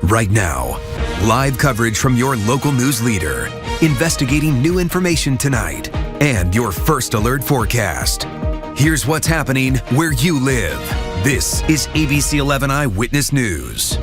right now. Live coverage from your local news leader, investigating new information tonight, and your first alert forecast. Here's what's happening where you live. This is ABC 11 Eyewitness News.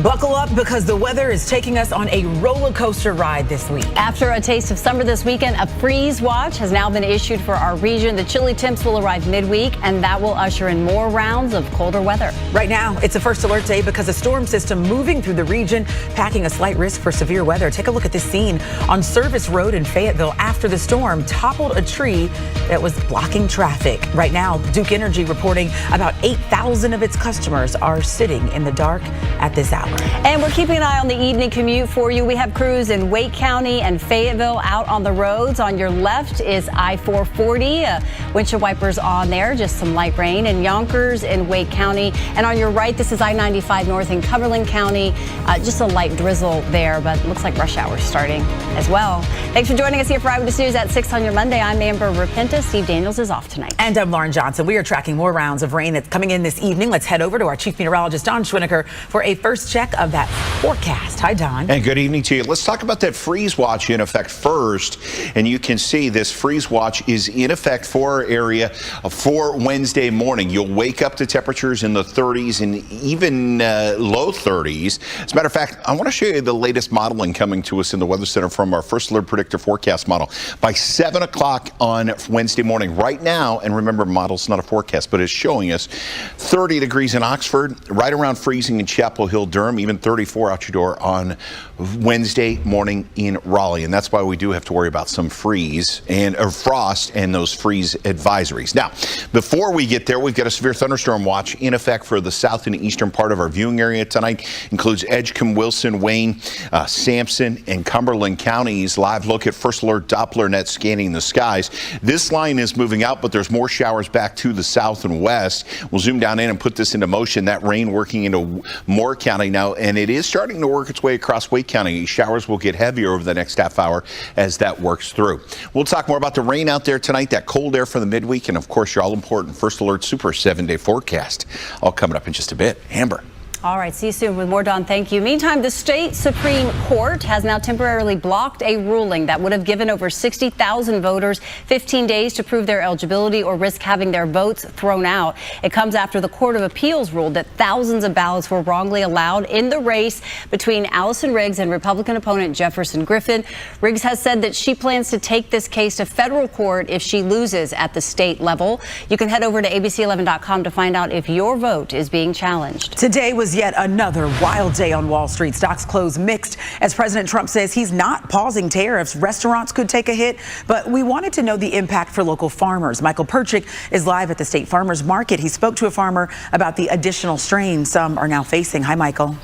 Buckle up because the weather is taking us on a roller coaster ride this week. After a taste of summer this weekend, a freeze watch has now been issued for our region. The chilly temps will arrive midweek, and that will usher in more rounds of colder weather. Right now, it's a first alert day because a storm system moving through the region, packing a slight risk for severe weather. Take a look at this scene on Service Road in Fayetteville after the storm toppled a tree that was blocking traffic. Right now, Duke Energy reporting about 8,000 of its customers are sitting in the dark at this hour. And we're keeping an eye on the evening commute for you. We have crews in Wake County and Fayetteville out on the roads. On your left is I-440. Windshield wipers on there, just some light rain in Yonkers in Wake County. And on your right, this is I-95 north in Cumberland County. Just a light drizzle there, but looks like rush hour starting as well. Thanks for joining us here for Eyewitness News at 6 on your Monday. I'm Amber Rapenta. Steve Daniels is off tonight. And I'm Lauren Johnson. We are tracking more rounds of rain that's coming in this evening. Let's head over to our chief meteorologist, Don Schwinneker, for a first check of that forecast. Hi, Don. And good evening to you. Let's talk about that freeze watch in effect first. And you can see this freeze watch is in effect for our area for Wednesday morning. You'll wake up to temperatures in the 30s and even low 30s. As a matter of fact, I want to show you the latest modeling coming to us in the Weather Center from our first alert predictor forecast model. By 7 o'clock on Wednesday morning, right now, and remember, model's not a forecast, but it's showing us 30 degrees in Oxford, right around freezing in Chapel Hill, Durham, even 34 out your door on Wednesday morning in Raleigh. And that's why we do have to worry about some freeze and frost and those freeze advisories. Now, before we get there, we've got a severe thunderstorm watch in effect for the south and eastern part of our viewing area tonight. Includes Edgecombe, Wilson, Wayne, Sampson, and Cumberland counties. Live look at first alert Doppler net scanning the skies. This line is moving out, but there's more showers back to the south and west. We'll zoom down in and put this into motion. That rain working into Moore County now, and it is starting to work its way across Wake County. Showers will get heavier over the next half hour as that works through. We'll talk more about the rain out there tonight, that cold air for the midweek, and of course your all-important First Alert Super 7-day forecast. All coming up in just a bit. Amber. All right, see you soon with more, Don. Thank you. Meantime, the state Supreme Court has now temporarily blocked a ruling that would have given over 60,000 voters 15 days to prove their eligibility or risk having their votes thrown out. It comes after the Court of Appeals ruled that thousands of ballots were wrongly allowed in the race between Allison Riggs and Republican opponent Jefferson Griffin. Riggs has said that she plans to take this case to federal court if she loses at the state level. You can head over to abc11.com to find out if your vote is being challenged. Today was yet another wild day on Wall Street. Stocks closed mixed as President Trump says he's not pausing tariffs. Restaurants could take a hit, but we wanted to know the impact for local farmers. Michael Perchik is live at the State Farmers Market. He spoke to a farmer about the additional strain some are now facing. Hi, Michael.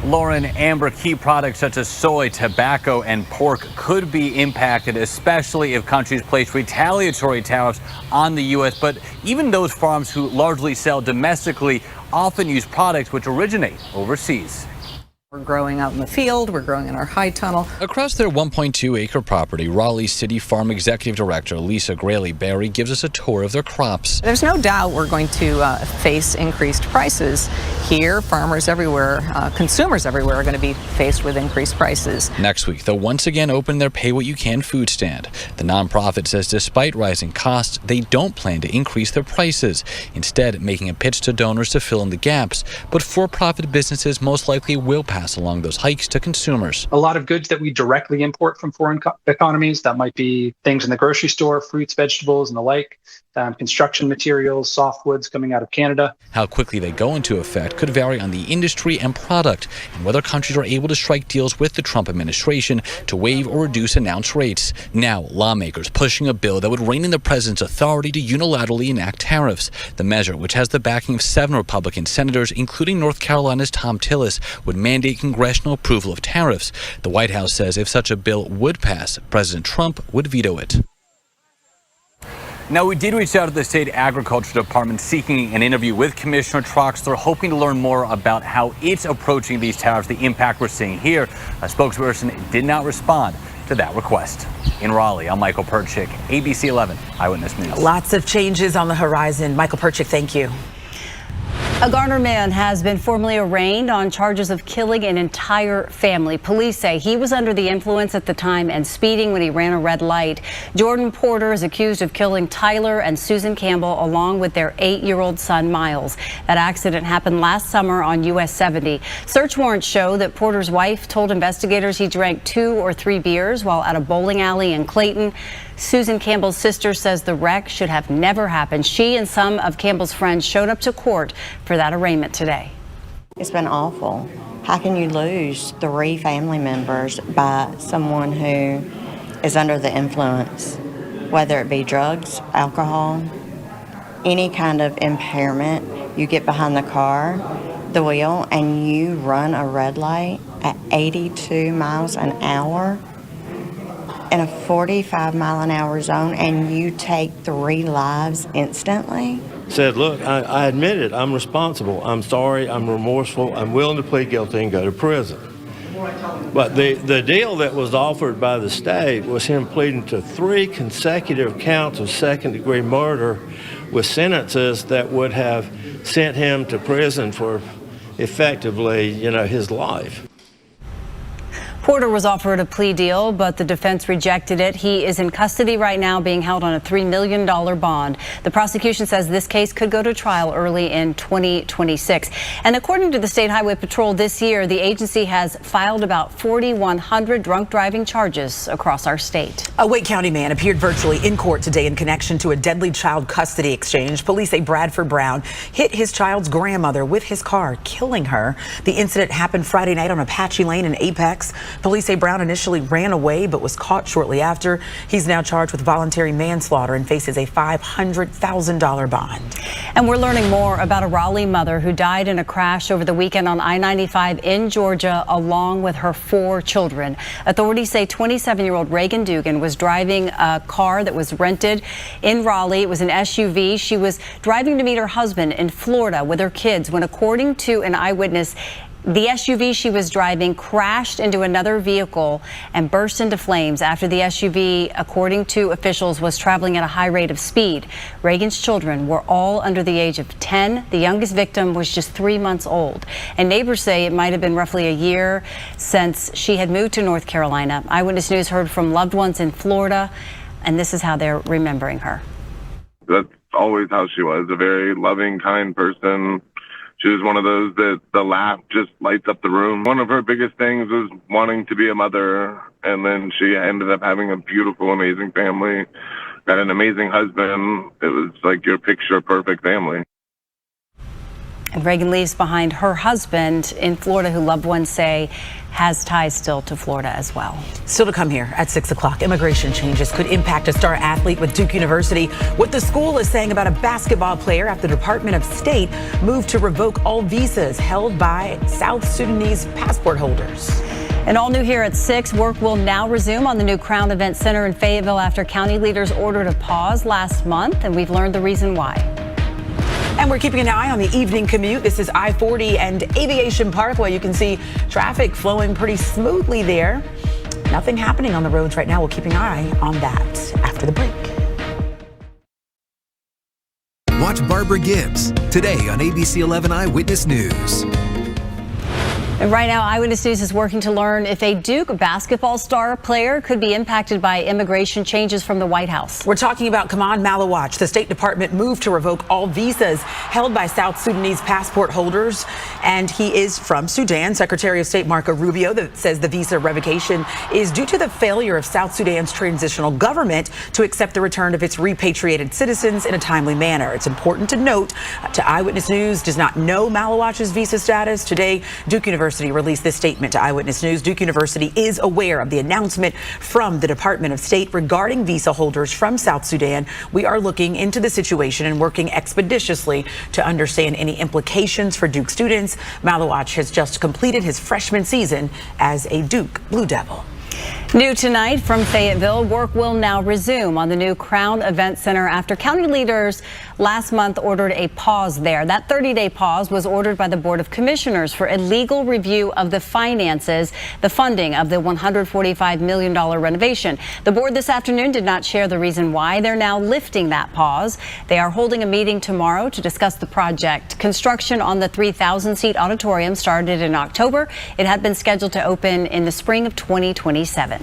Lauren, Amber, key products such as soy, tobacco, and pork could be impacted, especially if countries place retaliatory tariffs on the U.S. But even those farms who largely sell domestically often use products which originate overseas. We're growing out in the field, we're growing in our high tunnel. Across their 1.2-acre property, Raleigh City Farm Executive Director Lisa Grayley-Berry gives us a tour of their crops. There's no doubt we're going to face increased prices here. Farmers everywhere, consumers everywhere are going to be faced with increased prices. Next week, they'll once again open their Pay What You Can food stand. The nonprofit says despite rising costs, they don't plan to increase their prices, instead making a pitch to donors to fill in the gaps. But for-profit businesses most likely will pass along those hikes to consumers. A lot of goods that we directly import from foreign economies, that might be things in the grocery store, fruits, vegetables, and the like, construction materials, softwoods coming out of Canada. How quickly they go into effect could vary on the industry and product, and whether countries are able to strike deals with the Trump administration to waive or reduce announced rates. Now, lawmakers pushing a bill that would rein in the president's authority to unilaterally enact tariffs. The measure, which has the backing of 7 Republican senators, including North Carolina's Tom Tillis, would mandate congressional approval of tariffs. The White House says if such a bill would pass, President Trump would veto it. Now, we did reach out to the state agriculture department seeking an interview with Commissioner Troxler, hoping to learn more about how it's approaching these tariffs, the impact we're seeing here. A spokesperson did not respond to that request. In Raleigh, I'm Michael Perchik, ABC 11 Eyewitness News. Lots of changes on the horizon. Michael Perchik, thank you. A Garner man has been formally arraigned on charges of killing an entire family. Police say he was under the influence at the time and speeding when he ran a red light. Jordan Porter is accused of killing Tyler and Susan Campbell along with their 8-year-old son Miles. That accident happened last summer on US 70. Search warrants show that Porter's wife told investigators he drank 2 or 3 beers while at a bowling alley in Clayton. Susan Campbell's sister says the wreck should have never happened. She and some of Campbell's friends showed up to court for that arraignment today. It's been awful. How can you lose 3 family members by someone who is under the influence, whether it be drugs, alcohol, any kind of impairment? You get behind the car, the wheel, and you run a red light at 82 miles an hour in a 45-mile-an-hour zone, and you take 3 lives instantly? Said, look, I admit it. I'm responsible. I'm sorry. I'm remorseful. I'm willing to plead guilty and go to prison. But the deal that was offered by the state was him pleading to 3 consecutive counts of second-degree murder with sentences that would have sent him to prison for effectively, his life. Porter was offered a plea deal, but the defense rejected it. He is in custody right now, being held on a $3 million bond. The prosecution says this case could go to trial early in 2026. And according to the State Highway Patrol this year, the agency has filed about 4,100 drunk driving charges across our state. A Wake County man appeared virtually in court today in connection to a deadly child custody exchange. Police say Bradford Brown hit his child's grandmother with his car, killing her. The incident happened Friday night on Apache Lane in Apex. Police say Brown initially ran away but was caught shortly after. He's now charged with voluntary manslaughter and faces a $500,000 bond. And we're learning more about a Raleigh mother who died in a crash over the weekend on I-95 in Georgia along with her 4 children. Authorities say 27-year-old Reagan Dugan was driving a car that was rented in Raleigh. It was an SUV. She was driving to meet her husband in Florida with her kids when, according to an eyewitness, the SUV she was driving crashed into another vehicle and burst into flames after the SUV, according to officials, was traveling at a high rate of speed. Reagan's children were all under the age of 10. The youngest victim was just 3 months old. And neighbors say it might have been roughly a year since she had moved to North Carolina. Eyewitness News heard from loved ones in Florida, and this is how they're remembering her. That's always how she was, a very loving, kind person. She was one of those that the laugh just lights up the room. One of her biggest things was wanting to be a mother, and then she ended up having a beautiful, amazing family, got an amazing husband. It was like your picture-perfect family. And Reagan leaves behind her husband in Florida, who loved ones say has ties still to Florida as well. Still to come here at 6 o'clock, immigration changes could impact a star athlete with Duke University. What the school is saying about a basketball player after the Department of State moved to revoke all visas held by South Sudanese passport holders. And all new here at 6, work will now resume on the new Crown Event Center in Fayetteville after county leaders ordered a pause last month, and we've learned the reason why. And we're keeping an eye on the evening commute. This is I-40 and Aviation Parkway. You can see traffic flowing pretty smoothly there. Nothing happening on the roads right now. We'll keep an eye on that after the break. Watch Barbara Gibbs today on ABC 11 Eyewitness News. And right now, Eyewitness News is working to learn if a Duke basketball star player could be impacted by immigration changes from the White House. We're talking about Kaman Malawach. The State Department moved to revoke all visas held by South Sudanese passport holders, and he is from Sudan. Secretary of State Marco Rubio says the visa revocation is due to the failure of South Sudan's transitional government to accept the return of its repatriated citizens in a timely manner. It's important to note, Eyewitness News does not know Malawach's visa status. Today, Duke University released this statement to Eyewitness News. Duke University is aware of the announcement from the Department of State regarding visa holders from South Sudan. We are looking into the situation and working expeditiously to understand any implications for Duke students. Malawach has just completed his freshman season as a Duke Blue Devil. New tonight from Fayetteville, work will now resume on the new Crown Event Center after county leaders last month ordered a pause there. That 30-day pause was ordered by the Board of Commissioners for a legal review of the finances, the funding of the $145 million renovation. The board this afternoon did not share the reason why they're now lifting that pause. They are holding a meeting tomorrow to discuss the project. Construction on the 3,000-seat auditorium started in October. It had been scheduled to open in the spring of 2027.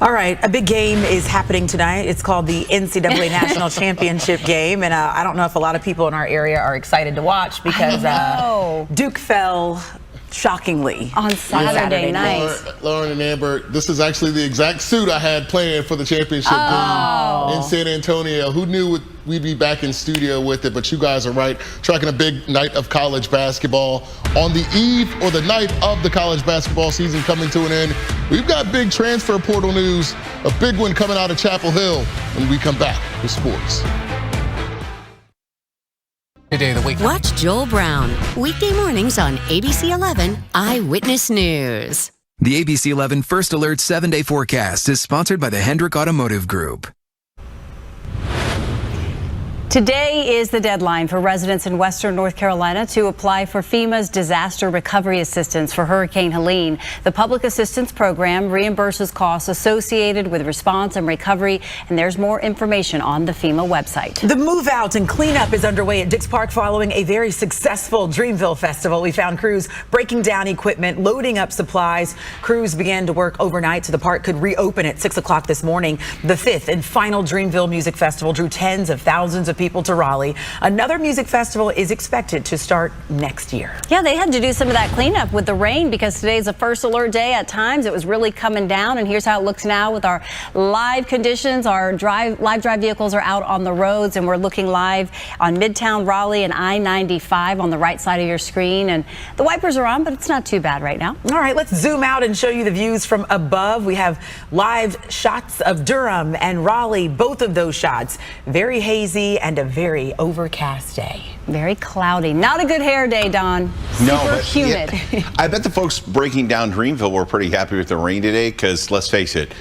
All right, a big game is happening tonight. It's called the NCAA National Championship game, and I don't know if a lot of people in our area are excited to watch because Duke fell shockingly on Saturday night. Lauren and Amber, this is actually the exact suit I had planned for the championship game in San Antonio. Who knew we'd be back in studio with it, but you guys are right. Tracking a big night of college basketball on the eve or the night of the college basketball season coming to an end. We've got big transfer portal news, a big one coming out of Chapel Hill when we come back with sports. Watch Joel Brown, weekday mornings on ABC 11 Eyewitness News. The ABC 11 First Alert 7-day forecast is sponsored by the Hendrick Automotive Group. Today is the deadline for residents in western North Carolina to apply for FEMA's disaster recovery assistance for Hurricane Helene. The public assistance program reimburses costs associated with response and recovery, and there's more information on the FEMA website. The move out and cleanup is underway at Dix Park following a very successful Dreamville Festival. We found crews breaking down equipment, loading up supplies. Crews began to work overnight so the park could reopen at 6 o'clock this morning. The fifth and final Dreamville Music Festival drew tens of thousands of people to Raleigh. Another music festival is expected to start next year. Yeah, they had to do some of that cleanup with the rain because today's a first alert day. At times it was really coming down, and here's how it looks now with our live conditions. Our live drive vehicles are out on the roads, and we're looking live on Midtown Raleigh and I-95 on the right side of your screen, and the wipers are on, but it's not too bad right now. All right, let's zoom out and show you the views from above. We have live shots of Durham and Raleigh, both of those shots very hazy and a very overcast day. Very cloudy. Not a good hair day, Don. Super humid. Yeah, I bet the folks breaking down Dreamville were pretty happy with the rain today because, let's face it,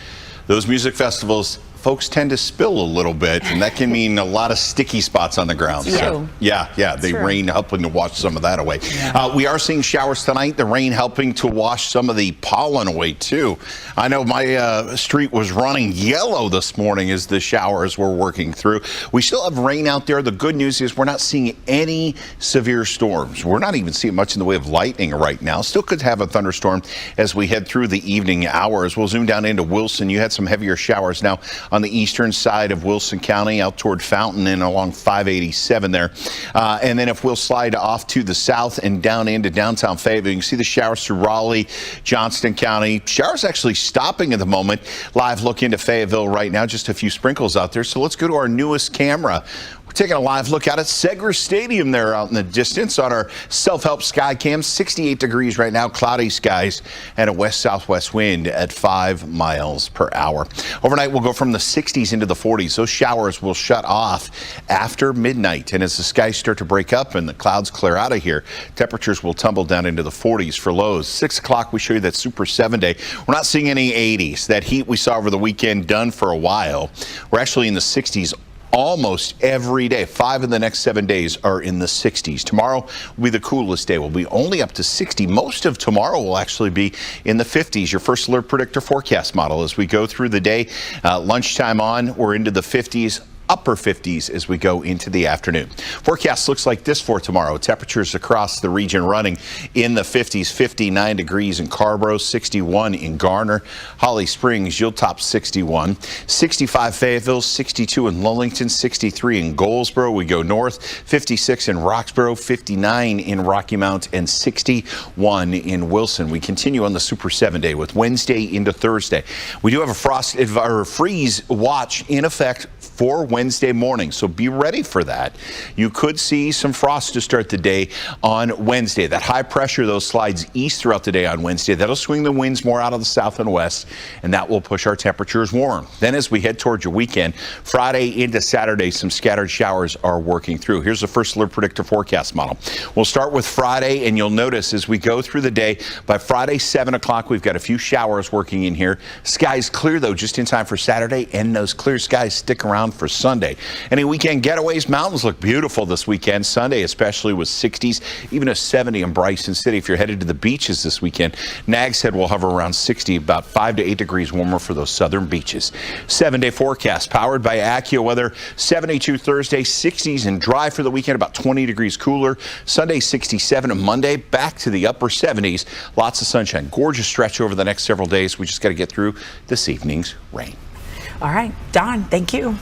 those music festivals, folks tend to spill a little bit, and that can mean a lot of sticky spots on the ground. So, the rain helping to wash some of that away. Yeah. We are seeing showers tonight. The rain helping to wash some of the pollen away, too. I know my street was running yellow this morning as the showers were working through. We still have rain out there. The good news is we're not seeing any severe storms. We're not even seeing much in the way of lightning right now. Still could have a thunderstorm as we head through the evening hours. We'll zoom down into Wilson. You had some heavier showers now on the eastern side of Wilson County out toward Fountain and along 587 there. And then if we'll slide off to the south and down into downtown Fayetteville, you can see the showers through Raleigh, Johnston County. Showers actually stopping at the moment. Live look into Fayetteville right now, just a few sprinkles out there. So let's go to our newest camera. We're taking a live look out at Segra Stadium there out in the distance on our self-help sky cam. 68 degrees right now, cloudy skies, and a west-southwest wind at 5 miles per hour. Overnight, we'll go from the 60s into the 40s. Those showers will shut off after midnight. And as the skies start to break up and the clouds clear out of here, temperatures will tumble down into the 40s for lows. 6 o'clock, we show you that Super 7-day. We're not seeing any 80s. That heat we saw over the weekend done for a while. We're actually in the 60s almost every day. 5 of the next 7 days are in the 60s. Tomorrow will be the coolest day. We'll be only up to 60. Most of tomorrow will actually be in the 50s. Your first alert predictor forecast model as we go through the day. Lunchtime on, we're into the 50s. Upper 50s as we go into the afternoon. Forecast looks like this for tomorrow. Temperatures across the region running in the 50s, 59 degrees in Carborough, 61 in Garner. Holly Springs, you'll top 61. 65 Fayetteville, 62 in Lullington, 63 in Goldsboro. We go north, 56 in Roxboro, 59 in Rocky Mount, and 61 in Wilson. We continue on the Super 7-day with Wednesday into Thursday. We do have a freeze watch in effect for Wednesday morning. So be ready for that. You could see some frost to start the day on Wednesday. That high pressure, though, slides east throughout the day on Wednesday. That'll swing the winds more out of the south and west, and that will push our temperatures warm. Then as we head towards your weekend, Friday into Saturday, some scattered showers are working through. Here's the First Alert Predictor Forecast model. We'll start with Friday, and you'll notice as we go through the day, by Friday 7 o'clock, we've got a few showers working in here. Skies clear, though, just in time for Saturday, and those clear skies stick around for Sunday. Any weekend getaways? Mountains look beautiful this weekend. Sunday, especially with 60s, even a 70 in Bryson City. If you're headed to the beaches this weekend, Nags Head will hover around 60, about 5 to 8 degrees warmer for those southern beaches. 7-day forecast powered by AccuWeather. 72 Thursday, 60s and dry for the weekend, about 20 degrees cooler. Sunday 67, and Monday back to the upper 70s. Lots of sunshine. Gorgeous stretch over the next several days. We just got to get through this evening's rain. All right, Don, thank you.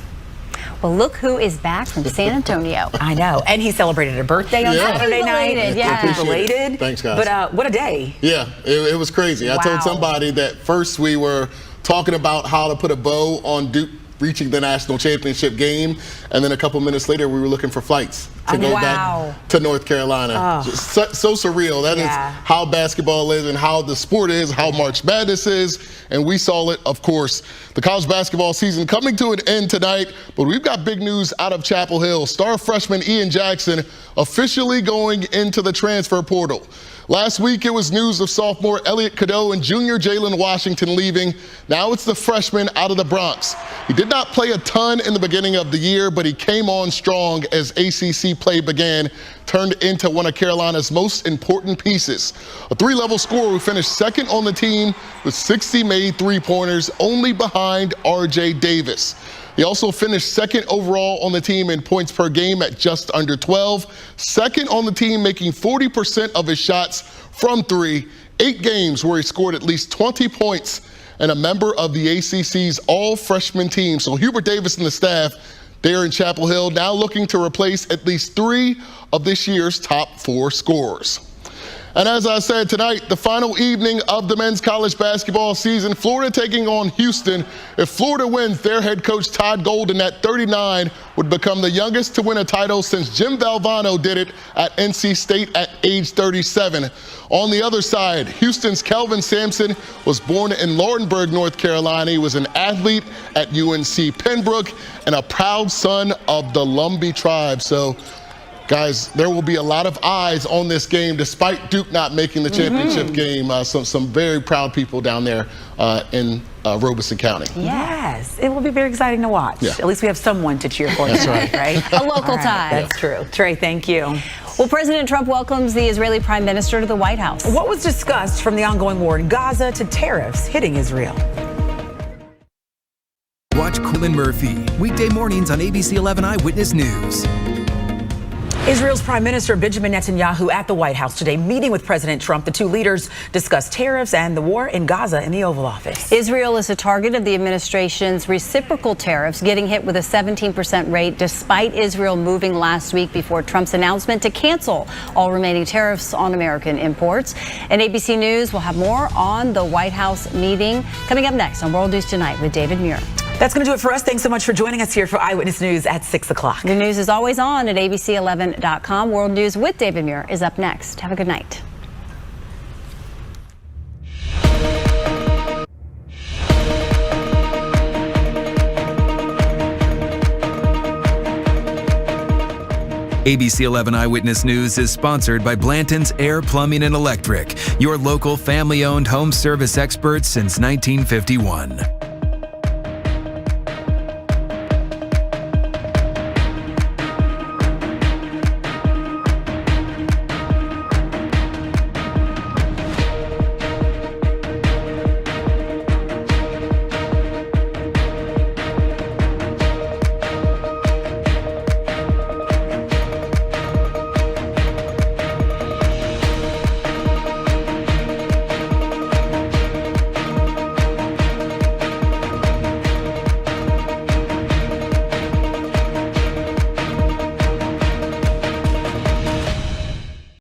Well, look who is back from San Antonio. I know. And he celebrated a birthday on Saturday night. Yeah. Belated. Thanks, guys. But what a day. Yeah, it was crazy. Wow. I told somebody that first we were talking about how to put a bow on Duke reaching the national championship game, and then a couple minutes later we were looking for flights to go back to North Carolina. So surreal. That is how basketball is and how the sport is, how March Madness is, and we saw it, of course. The college basketball season coming to an end tonight, but we've got big news out of Chapel Hill. Star freshman Ian Jackson officially going into the transfer portal. Last week, it was news of sophomore Elliot Cadeau and junior Jalen Washington leaving. Now it's the freshman out of the Bronx. He did not play a ton in the beginning of the year, but he came on strong as ACC play began, turned into one of Carolina's most important pieces. A three-level scorer who finished second on the team with 60 made three-pointers, only behind R.J. Davis. He also finished second overall on the team in points per game at just under 12. Second on the team, making 40% of his shots from three. 8 games where he scored at least 20 points, and a member of the ACC's all-freshman team. So Hubert Davis and the staff there in Chapel Hill now looking to replace at least 3 of this year's top 4 scorers. And as I said tonight, the final evening of the men's college basketball season, Florida taking on Houston. If Florida wins, their head coach Todd Golden at 39 would become the youngest to win a title since Jim Valvano did it at NC State at age 37. On the other side, Houston's Kelvin Sampson was born in Laurinburg, North Carolina. He was an athlete at UNC Pembroke and a proud son of the Lumbee tribe. So, guys, there will be a lot of eyes on this game, despite Duke not making the championship game. Some very proud people down there in Robeson County. Yes, it will be very exciting to watch. Yeah. At least we have someone to cheer for tonight, right? A local tie. That's true. Trey, thank you. Well, President Trump welcomes the Israeli Prime Minister to the White House. What was discussed from the ongoing war in Gaza to tariffs hitting Israel? Watch Colin Murphy weekday mornings on ABC 11 Eyewitness News. Israel's Prime Minister Benjamin Netanyahu at the White House today, meeting with President Trump. The two leaders discussed tariffs and the war in Gaza in the Oval Office. Israel is a target of the administration's reciprocal tariffs, getting hit with a 17% rate despite Israel moving last week before Trump's announcement to cancel all remaining tariffs on American imports. And ABC News will have more on the White House meeting coming up next on World News Tonight with David Muir. That's going to do it for us. Thanks so much for joining us here for Eyewitness News at 6 o'clock. The news is always on at abc11.com. World News with David Muir is up next. Have a good night. ABC 11 Eyewitness News is sponsored by Blanton's Air, Plumbing, and Electric, your local family-owned home service experts since 1951.